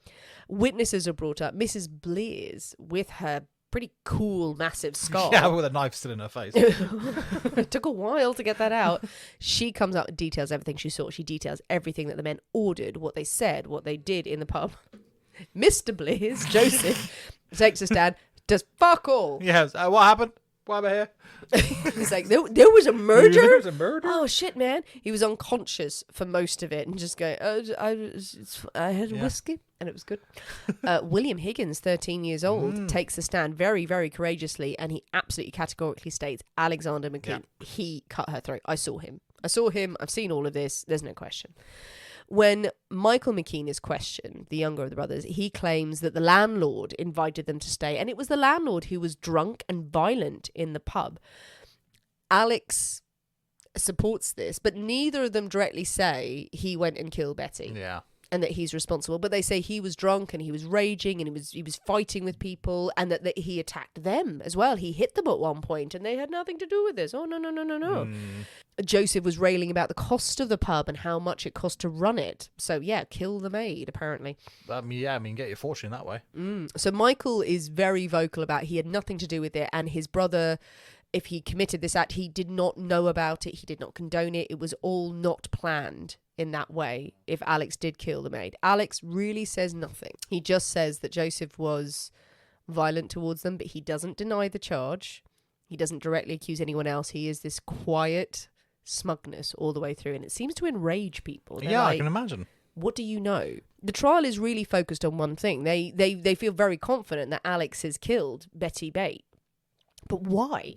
Witnesses are brought up. Mrs. Blears, with her pretty cool, massive scar. Yeah, with a knife still in her face. It took a while to get that out. She comes out and details everything she saw. She details everything that the men ordered, what they said, what they did in the pub. Mr. Bliss, Joseph, takes a stand, does fuck all. Yes. What happened? What happened here? He's like, there was a murder? There was a murder? Oh, shit, man. He was unconscious for most of it and just going, I had whiskey and it was good. William Higgins, 13 years old, takes a stand very, very courageously, and he absolutely categorically states, Alexander McKean, he cut her throat. I saw him. I've seen all of this. There's no question. When Michael McKean is questioned, the younger of the brothers, he claims that the landlord invited them to stay, and it was the landlord who was drunk and violent in the pub. Alex supports this, but neither of them directly say he went and killed Betty. Yeah. And that he's responsible, but they say he was drunk and he was raging and he was fighting with people, and that he attacked them as well. He hit them at one point and they had nothing to do with this. Oh, no. Joseph was railing about the cost of the pub and how much it cost to run it. So yeah, kill the maid, apparently. Get your fortune that way. So Michael is very vocal about he had nothing to do with it, and his brother, if he committed this act, he did not know about it. He did not condone it. It was all not planned in that way if Alex did kill the maid. Alex really says nothing. He just says that Joseph was violent towards them, but he doesn't deny the charge. He doesn't directly accuse anyone else. He is this quiet smugness all the way through, and it seems to enrage people. They're I can imagine. What do you know? The trial is really focused on one thing. They feel very confident that Alex has killed Betty Bate. But why?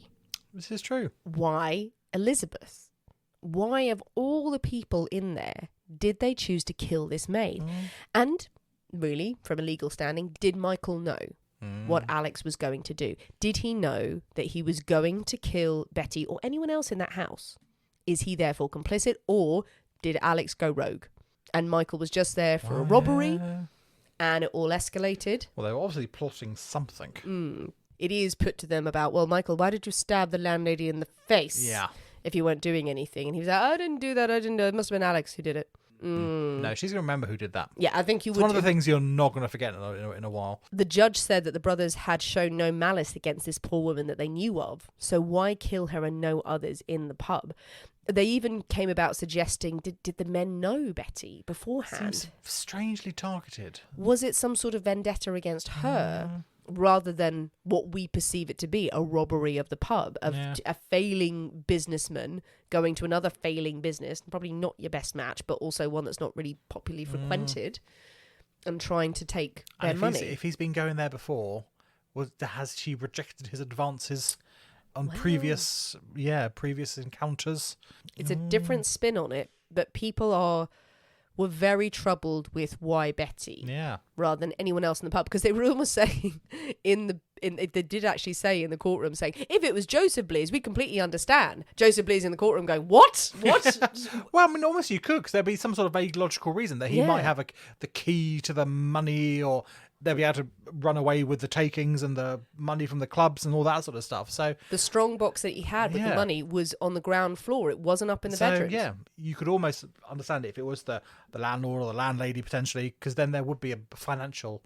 This is true. Why Elizabeth? Why, of all the people in there, did they choose to kill this maid? And, really, from a legal standing, did Michael know what Alex was going to do? Did he know that he was going to kill Betty or anyone else in that house? Is he therefore complicit, or did Alex go rogue? And Michael was just there for a robbery, and it all escalated. Well, they were obviously plotting something. It is put to them about, well, Michael, why did you stab the landlady in the face? Yeah. If you weren't doing anything. And he was like, I didn't do that. I didn't do it. It must have been Alex who did it. No, she's going to remember who did that. Yeah, I think you would. It's one of the things you're not going to forget in a while. The judge said that the brothers had shown no malice against this poor woman that they knew of. So why kill her and no others in the pub? They even came about suggesting, did the men know Betty beforehand? Seems strangely targeted. Was it some sort of vendetta against her? Rather than what we perceive it to be, a robbery of the pub, of a failing businessman going to another failing business, probably not your best match, but also one that's not really popularly frequented, and trying to take their money. If he's been going there before, has she rejected his advances on previous encounters? It's a different spin on it, but people were very troubled with why Betty, rather than anyone else in the pub, because they were almost saying they did actually say in the courtroom, saying, if it was Joseph Blears, we completely understand. Joseph Blears in the courtroom going, what? Well, I mean, almost you could, because there'd be some sort of vague logical reason that he might have the key to the money, or they'll be able to run away with the takings and the money from the clubs and all that sort of stuff. So the strong box that he had with the money was on the ground floor. It wasn't up in the bedrooms. Yeah, you could almost understand it if it was the landlord or the landlady potentially, because then there would be a financial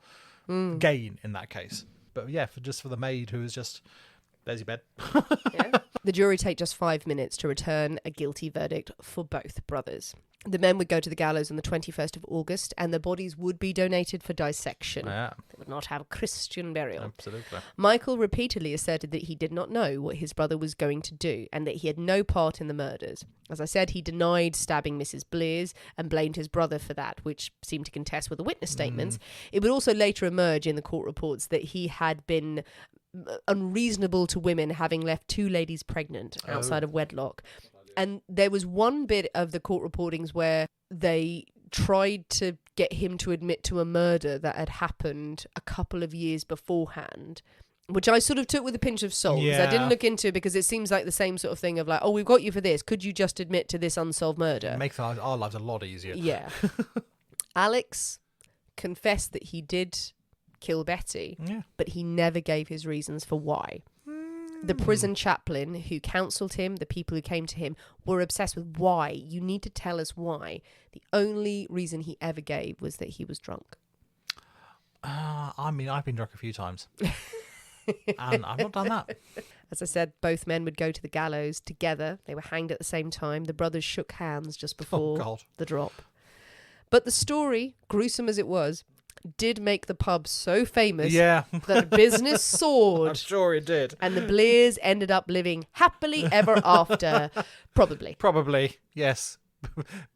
gain in that case. But yeah, for the maid who was just, there's your bed. The jury take just 5 minutes to return a guilty verdict for both brothers. The men would go to the gallows on the 21st of August, and the bodies would be donated for dissection. Yeah. They would not have Christian burial. Absolutely. Michael repeatedly asserted that he did not know what his brother was going to do, and that he had no part in the murders. As I said, he denied stabbing Mrs. Blears and blamed his brother for that, which seemed to contest with the witness statements. It would also later emerge in the court reports that he had been unreasonable to women, having left 2 ladies pregnant outside of wedlock. And there was one bit of the court reportings where they tried to get him to admit to a murder that had happened a couple of years beforehand, which I sort of took with a pinch of salt. I didn't look into it because it seems like the same sort of thing of like, oh, we've got you for this. Could you just admit to this unsolved murder? It makes our lives a lot easier. Yeah. Alex confessed that he did kill Betty, but he never gave his reasons for why. The prison chaplain who counselled him, the people who came to him, were obsessed with why. You need to tell us why. The only reason he ever gave was that he was drunk. I mean, I've been drunk a few times. And I've not done that. As I said, both men would go to the gallows together. They were hanged at the same time. The brothers shook hands just before the drop. But the story, gruesome as it was, did make the pub so famous that business soared. I'm sure it did. And the Blears ended up living happily ever after. Probably, yes.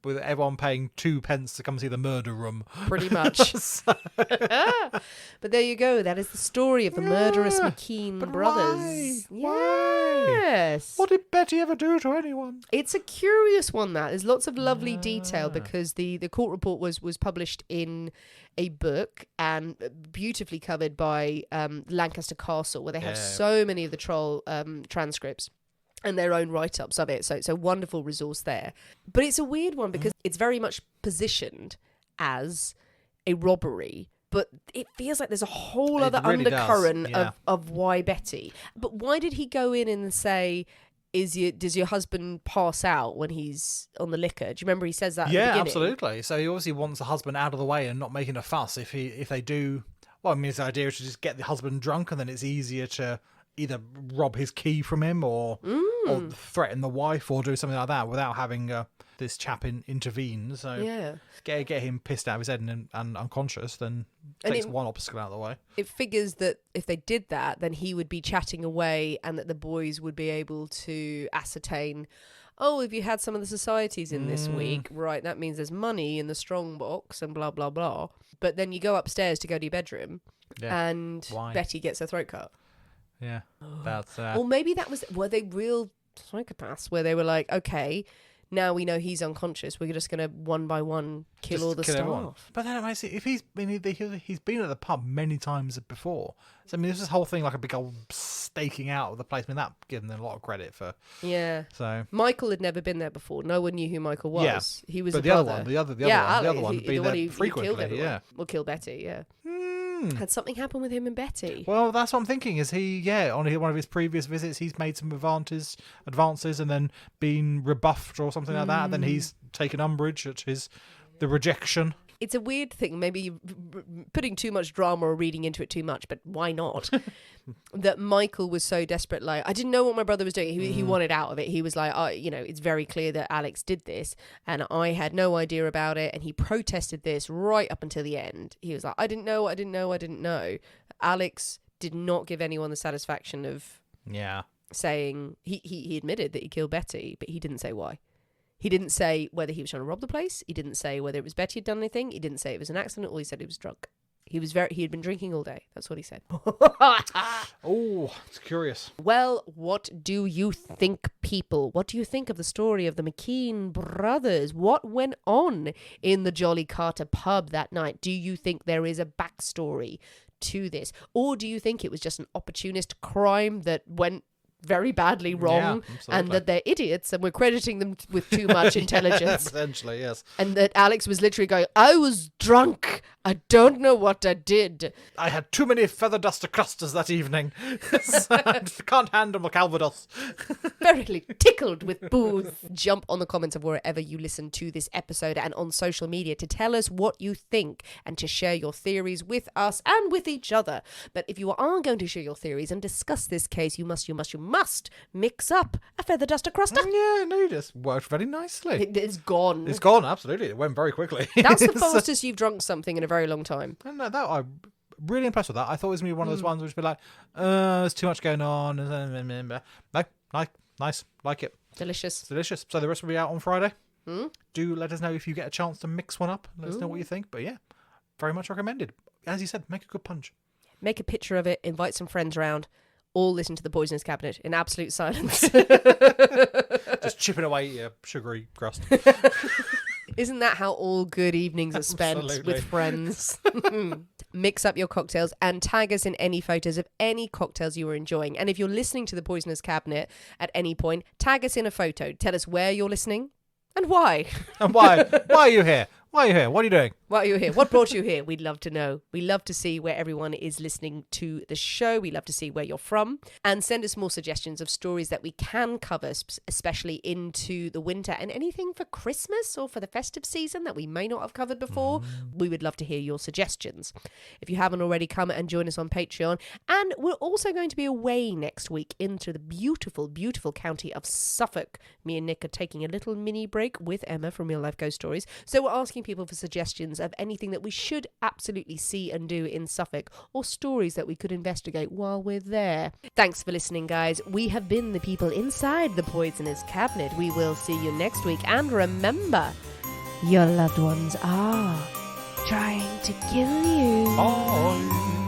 With everyone paying 2 pence to come see the murder room. Pretty much. But there you go. That is the story of the murderous McKean brothers. Why? Yes. What did Betty ever do to anyone? It's a curious one, that. There's lots of lovely detail because the court report was published in a book and beautifully covered by Lancaster Castle, where they have so many of the troll transcripts and their own write-ups of it. So it's a wonderful resource there. But it's a weird one because it's very much positioned as a robbery, but it feels like there's a whole other really undercurrent of why Betty. But why did he go in and say, does your husband pass out when he's on the liquor? Do you remember he says that at the beginning? Absolutely. So he obviously wants the husband out of the way and not making a fuss. If they do, well, I mean, his idea is to just get the husband drunk, and then it's easier to either rob his key from him or threaten the wife or do something like that without having this chap intervene. So get him pissed out of his head and unconscious, then takes one obstacle out of the way. It figures that if they did that, then he would be chatting away and that the boys would be able to ascertain, if you had some of the societies in this week, right, that means there's money in the strong box and blah, blah, blah. But then you go upstairs to go to your bedroom and Betty gets her throat cut. Yeah, that's... Or maybe were they real psychopaths, where they were like, okay, now we know he's unconscious, we're just going to one by one kill all the staff. Everyone. But then it makes it, if he's been at the pub many times before, so I mean, there's this whole thing like a big old staking out of the place. I mean, that given them a lot of credit for. Yeah. So Michael had never been there before. No one knew who Michael was. Yeah. He was but the other one, the other one had been there frequently. Or kill Betty. Yeah. Had something happen with him and Betty? Well, that's what I'm thinking. Is he, on one of his previous visits, he's made some advances and then been rebuffed or something like that. And then he's taken umbrage at the rejection. It's a weird thing, maybe putting too much drama or reading into it too much, but why not? That Michael was so desperate, like, I didn't know what my brother was doing. He wanted out of it. He was like, it's very clear that Alex did this, and I had no idea about it, and he protested this right up until the end. He was like, I didn't know. Alex did not give anyone the satisfaction of saying, he admitted that he killed Betty, but he didn't say why. He didn't say whether he was trying to rob the place. He didn't say whether it was Betty had done anything. He didn't say it was an accident. All he said he was drunk. He had been drinking all day. That's what he said. Oh, it's curious. Well, what do you think, people? What do you think of the story of the McKean brothers? What went on in the Jolly Carter pub that night? Do you think there is a backstory to this? Or do you think it was just an opportunist crime that went very badly wrong, and that they're idiots and we're crediting them with too much intelligence? Essentially, yes. And that Alex was literally going, I was drunk, I don't know what I did. I had too many feather duster clusters that evening. I can't handle my Calvados. Verily tickled with booze. Jump on the comments of wherever you listen to this episode and on social media to tell us what you think and to share your theories with us and with each other. But if you are going to share your theories and discuss this case, you must mix up a feather duster cruster. Yeah, no, it just worked very nicely. It's gone. It's gone, absolutely. It went very quickly. That's the fastest you've drunk something in a very long time. And that I'm really impressed with that. I thought it was going to be one of those ones which would be like, there's too much going on. No, nice, like it. Delicious. It's delicious. So the rest will be out on Friday. Do let us know if you get a chance to mix one up. Let us know what you think. But yeah, very much recommended. As you said, make a good punch. Make a picture of it, invite some friends round, all listen to the Poisonous Cabinet in absolute silence. Just chipping away at your sugary crust. Isn't that how all good evenings are spent? Absolutely. With friends? Mix up your cocktails and tag us in any photos of any cocktails you are enjoying. And if you're listening to the Poisonous Cabinet at any point, tag us in a photo. Tell us where you're listening and why. And why? Why are you here? Why are you here? What are you doing? Why are you here? What brought you here? We'd love to know. We love to see where everyone is listening to the show. We love to see where you're from. And send us more suggestions of stories that we can cover, especially into the winter, and anything for Christmas or for the festive season that we may not have covered before. We would love to hear your suggestions. If you haven't already, come and join us on Patreon. And we're also going to be away next week into the beautiful, beautiful county of Suffolk. Me and Nick are taking a little mini break with Emma from Real Life Ghost Stories. So we're asking people for suggestions of anything that we should absolutely see and do in Suffolk, or stories that we could investigate while we're there. Thanks for listening, guys. We have been the people inside the Poisonous Cabinet. We will see you next week. And remember, your loved ones are trying to kill you. Bye.